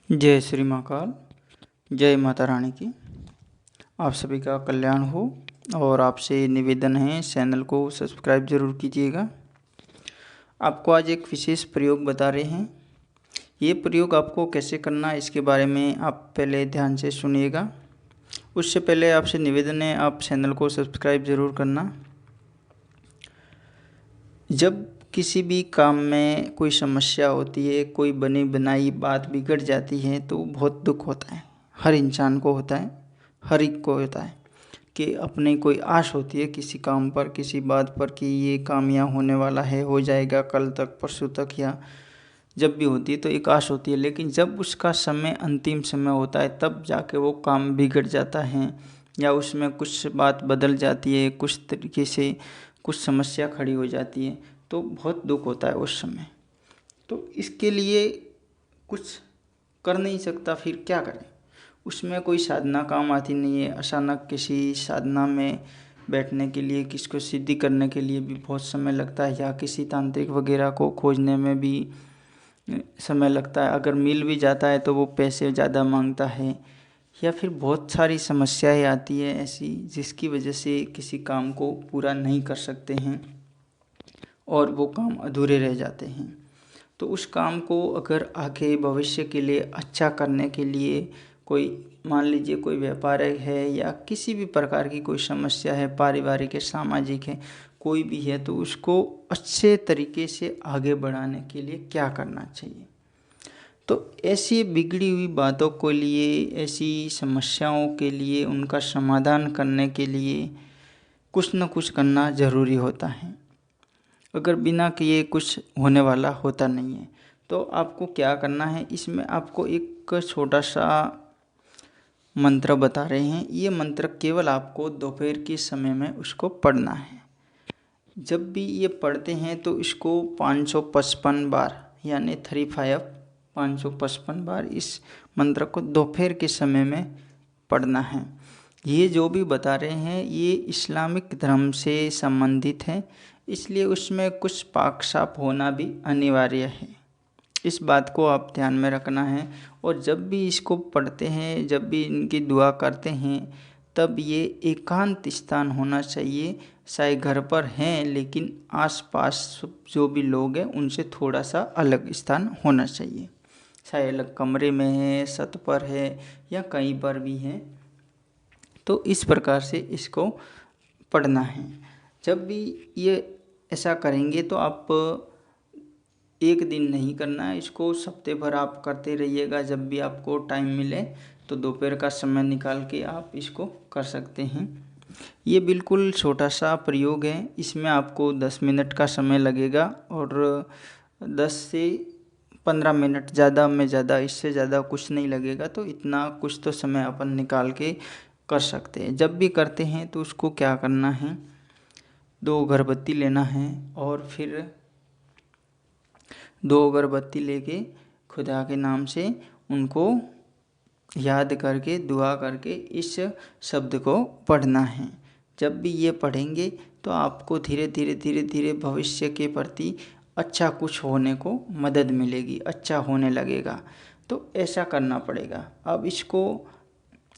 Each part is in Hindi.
जय श्री महाकाल। जय माता रानी की। आप सभी का कल्याण हो और आपसे निवेदन है चैनल को सब्सक्राइब जरूर कीजिएगा। आपको आज एक विशेष प्रयोग बता रहे हैं। ये प्रयोग आपको कैसे करना है इसके बारे में आप पहले ध्यान से सुनिएगा। उससे पहले आपसे निवेदन है आप चैनल को सब्सक्राइब ज़रूर करना। जब किसी भी काम में कोई समस्या होती है, कोई बनी बनाई बात बिगड़ जाती है तो बहुत दुख होता है। हर इंसान को होता है, हर एक को होता है कि अपनी कोई आश होती है किसी काम पर, किसी बात पर कि ये काम यहाँ होने वाला है, हो जाएगा कल तक, परसों तक, या जब भी होती है तो एक आश होती है। लेकिन जब उसका समय अंतिम समय होता है तब जाके वो काम बिगड़ जाता है या उसमें कुछ बात बदल जाती है, कुछ तरीके से कुछ समस्या खड़ी हो जाती है तो बहुत दुख होता है उस समय। तो इसके लिए कुछ कर नहीं सकता, फिर क्या करें। उसमें कोई साधना काम आती नहीं है। अचानक किसी साधना में बैठने के लिए, किसको सिद्धि करने के लिए भी बहुत समय लगता है, या किसी तांत्रिक वगैरह को खोजने में भी समय लगता है। अगर मिल भी जाता है तो वो पैसे ज़्यादा मांगता है, या फिर बहुत सारी समस्याएं आती है ऐसी जिसकी वजह से किसी काम को पूरा नहीं कर सकते हैं और वो काम अधूरे रह जाते हैं। तो उस काम को अगर आगे भविष्य के लिए अच्छा करने के लिए कोई, मान लीजिए कोई व्यापारिक है या किसी भी प्रकार की कोई समस्या है, पारिवारिक है, सामाजिक है, कोई भी है, तो उसको अच्छे तरीके से आगे बढ़ाने के लिए क्या करना चाहिए। तो ऐसी बिगड़ी हुई बातों के लिए, ऐसी समस्याओं के लिए, उनका समाधान करने के लिए कुछ न कुछ करना ज़रूरी होता है। अगर बिना किए कुछ होने वाला होता नहीं है। तो आपको क्या करना है, इसमें आपको एक छोटा सा मंत्र बता रहे हैं। ये मंत्र केवल आपको दोपहर के समय में उसको पढ़ना है। जब भी ये पढ़ते हैं तो इसको 555 बार, यानी 555 बार इस मंत्र को दोपहर के समय में पढ़ना है। ये जो भी बता रहे हैं ये इस्लामिक धर्म से संबंधित है, इसलिए उसमें कुछ पाक साफ होना भी अनिवार्य है। इस बात को आप ध्यान में रखना है। और जब भी इसको पढ़ते हैं, जब भी इनकी दुआ करते हैं, तब ये एकांत स्थान होना चाहिए। चाहे घर पर हैं लेकिन आसपास जो भी लोग हैं उनसे थोड़ा सा अलग स्थान होना चाहिए। चाहे अलग कमरे में है, छत पर है, या कहीं पर भी है। तो इस प्रकार से इसको पढ़ना है। जब भी ये ऐसा करेंगे तो आप एक दिन नहीं करना है, इसको हफ्ते भर आप करते रहिएगा। जब भी आपको टाइम मिले तो दोपहर का समय निकाल के आप इसको कर सकते हैं। ये बिल्कुल छोटा सा प्रयोग है। इसमें आपको 10 मिनट का समय लगेगा और 10 से 15 मिनट, ज़्यादा में ज़्यादा, इससे ज़्यादा कुछ नहीं लगेगा। तो इतना कुछ तो समय अपन निकाल के कर सकते हैं। जब भी करते हैं तो उसको क्या करना है, 2 अगरबत्ती लेना है और फिर 2 अगरबत्ती लेके खुदा के नाम से उनको याद करके, दुआ करके इस शब्द को पढ़ना है। जब भी ये पढ़ेंगे तो आपको धीरे धीरे धीरे धीरे भविष्य के प्रति अच्छा कुछ होने को मदद मिलेगी, अच्छा होने लगेगा। तो ऐसा करना पड़ेगा। अब इसको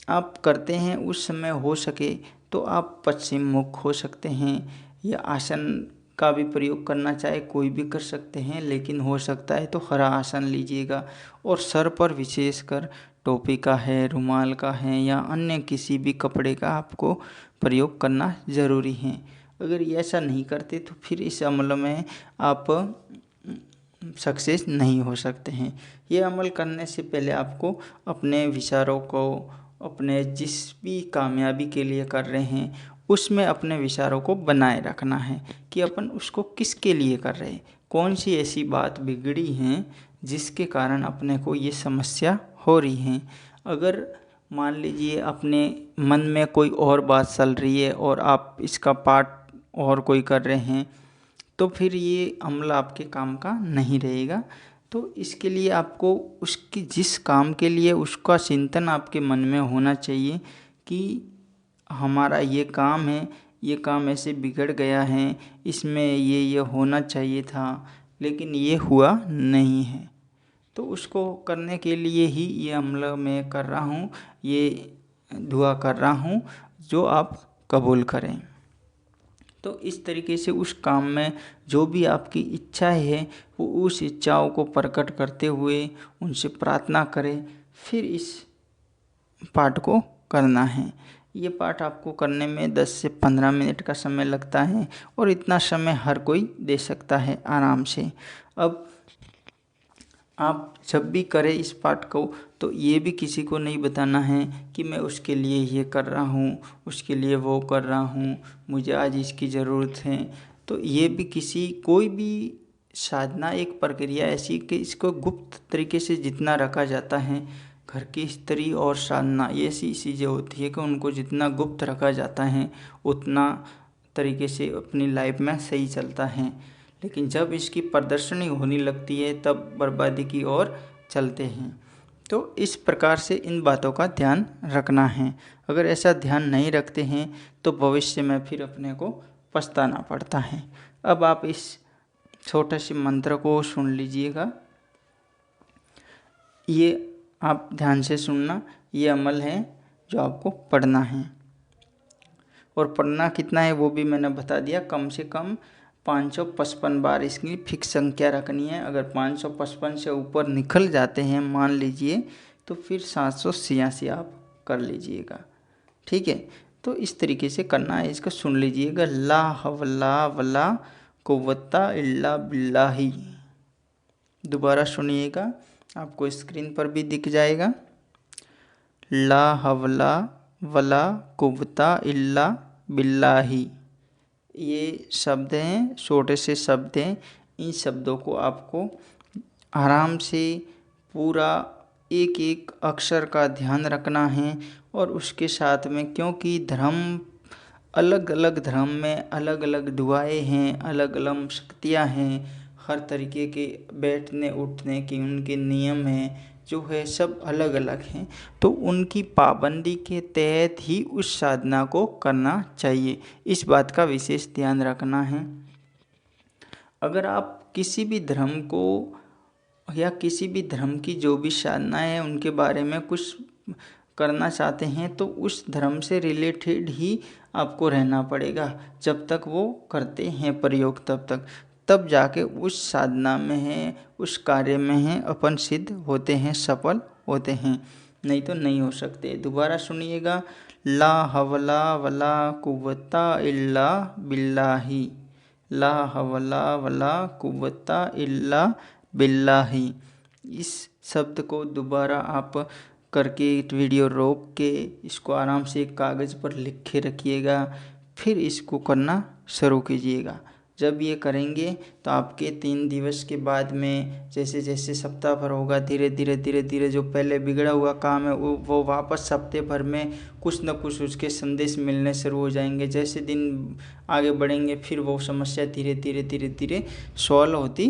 आप करते हैं, उस समय हो सके तो आप पश्चिम मुख हो सकते हैं, या आसन का भी प्रयोग करना चाहे कोई भी कर सकते हैं, लेकिन हो सकता है तो हरा आसन लीजिएगा। और सर पर विशेषकर टोपी का है, रुमाल का है, या अन्य किसी भी कपड़े का आपको प्रयोग करना ज़रूरी है। अगर ये ऐसा नहीं करते तो फिर इस अमल में आप सक्सेस नहीं हो सकते हैं। ये अमल करने से पहले आपको अपने विचारों को, अपने जिस भी कामयाबी के लिए कर रहे हैं उसमें अपने विचारों को बनाए रखना है कि अपन उसको किसके लिए कर रहे हैं, कौन सी ऐसी बात बिगड़ी हैं जिसके कारण अपने को ये समस्या हो रही है। अगर मान लीजिए अपने मन में कोई और बात चल रही है और आप इसका पाठ और कोई कर रहे हैं तो फिर ये अमल आपके काम का नहीं रहेगा। तो इसके लिए आपको उसकी जिस काम के लिए उसका चिंतन आपके मन में होना चाहिए कि हमारा ये काम है, ये काम ऐसे बिगड़ गया है, इसमें ये होना चाहिए था लेकिन ये हुआ नहीं है। तो उसको करने के लिए ही ये अमल मैं कर रहा हूँ, ये दुआ कर रहा हूँ जो आप कबूल करें। तो इस तरीके से उस काम में जो भी आपकी इच्छाएं है वो उस इच्छाओं को प्रकट करते हुए उनसे प्रार्थना करें, फिर इस पाठ को करना है। ये पाठ आपको करने में 10 से 15 मिनट का समय लगता है और इतना समय हर कोई दे सकता है आराम से। अब आप जब भी करें इस पाठ को तो ये भी किसी को नहीं बताना है कि मैं उसके लिए ये कर रहा हूँ, उसके लिए वो कर रहा हूँ, मुझे आज इसकी ज़रूरत है। तो ये भी कोई भी साधना एक प्रक्रिया ऐसी कि इसको गुप्त तरीके से जितना रखा जाता है, घर की स्त्री और साधना ये ऐसी चीज़ें होती है कि उनको जितना गुप्त रखा जाता है उतना तरीके से अपनी लाइफ में सही चलता है। लेकिन जब इसकी प्रदर्शनी होने लगती है तब बर्बादी की ओर चलते हैं। तो इस प्रकार से इन बातों का ध्यान रखना है। अगर ऐसा ध्यान नहीं रखते हैं तो भविष्य में फिर अपने को पछताना पड़ता है। अब आप इस छोटे से मंत्र को सुन लीजिएगा। ये आप ध्यान से सुनना, ये अमल है जो आपको पढ़ना है। और पढ़ना कितना है वो भी मैंने बता दिया, कम से कम 555 बार इसकी फिक्स संख्या रखनी है। अगर 555 से ऊपर निकल जाते हैं मान लीजिए तो फिर 786 आप कर लीजिएगा। ठीक है, तो इस तरीके से करना है। इसको सुन लीजिएगा, ला हवला वला कुव्वता इल्ला बिल्लाही। दोबारा सुनिएगा, आपको स्क्रीन पर भी दिख जाएगा। ला हवला वला कुव्वता इल्ला बिल्लाही। ये शब्द हैं, छोटे से शब्द हैं। इन शब्दों को आपको आराम से पूरा एक एक अक्षर का ध्यान रखना है। और उसके साथ में, क्योंकि धर्म अलग अलग धर्म में अलग अलग दुआएं हैं, अलग अलग शक्तियां हैं, हर तरीके के बैठने उठने के उनके नियम हैं, जो है सब अलग अलग हैं। तो उनकी पाबंदी के तहत ही उस साधना को करना चाहिए, इस बात का विशेष ध्यान रखना है। अगर आप किसी भी धर्म को या किसी भी धर्म की जो भी साधना है उनके बारे में कुछ करना चाहते हैं तो उस धर्म से रिलेटेड ही आपको रहना पड़ेगा। जब तक वो करते हैं प्रयोग तब जाके उस साधना में है, उस कार्य में है अपन सिद्ध होते हैं, सफल होते हैं, नहीं तो नहीं हो सकते। दोबारा सुनिएगा, ला हवला वला कुव्वता इल्ला बिल्लाही। ला हवला वला कुव्वता इल्ला बिल्लाही। इस शब्द को दोबारा आप करके वीडियो रोक के इसको आराम से एक कागज़ पर लिख के रखिएगा, फिर इसको करना शुरू कीजिएगा। जब ये करेंगे तो आपके 3 दिवस के बाद में जैसे जैसे सप्ताह भर होगा, धीरे धीरे जो पहले बिगड़ा हुआ काम है वो वापस हफ्ते भर में कुछ न कुछ उसके संदेश मिलने शुरू हो जाएंगे। जैसे दिन आगे बढ़ेंगे फिर वो समस्या धीरे धीरे सॉल्व होती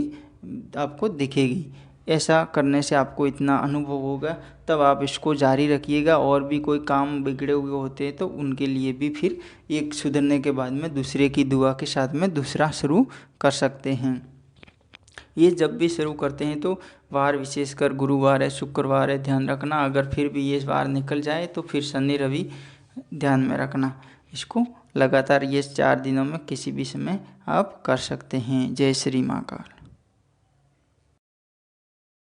आपको दिखेगी। ऐसा करने से आपको इतना अनुभव होगा, तब आप इसको जारी रखिएगा। और भी कोई काम बिगड़े हुए होते हैं तो उनके लिए भी फिर एक सुधरने के बाद में दूसरे की दुआ के साथ में दूसरा शुरू कर सकते हैं। ये जब भी शुरू करते हैं तो वार विशेषकर गुरुवार है, शुक्रवार है, ध्यान रखना। अगर फिर भी ये वार निकल जाए तो फिर शनि रवि ध्यान में रखना। इसको लगातार ये 4 दिनों में किसी भी समय आप कर सकते हैं। जय श्री महाकाल।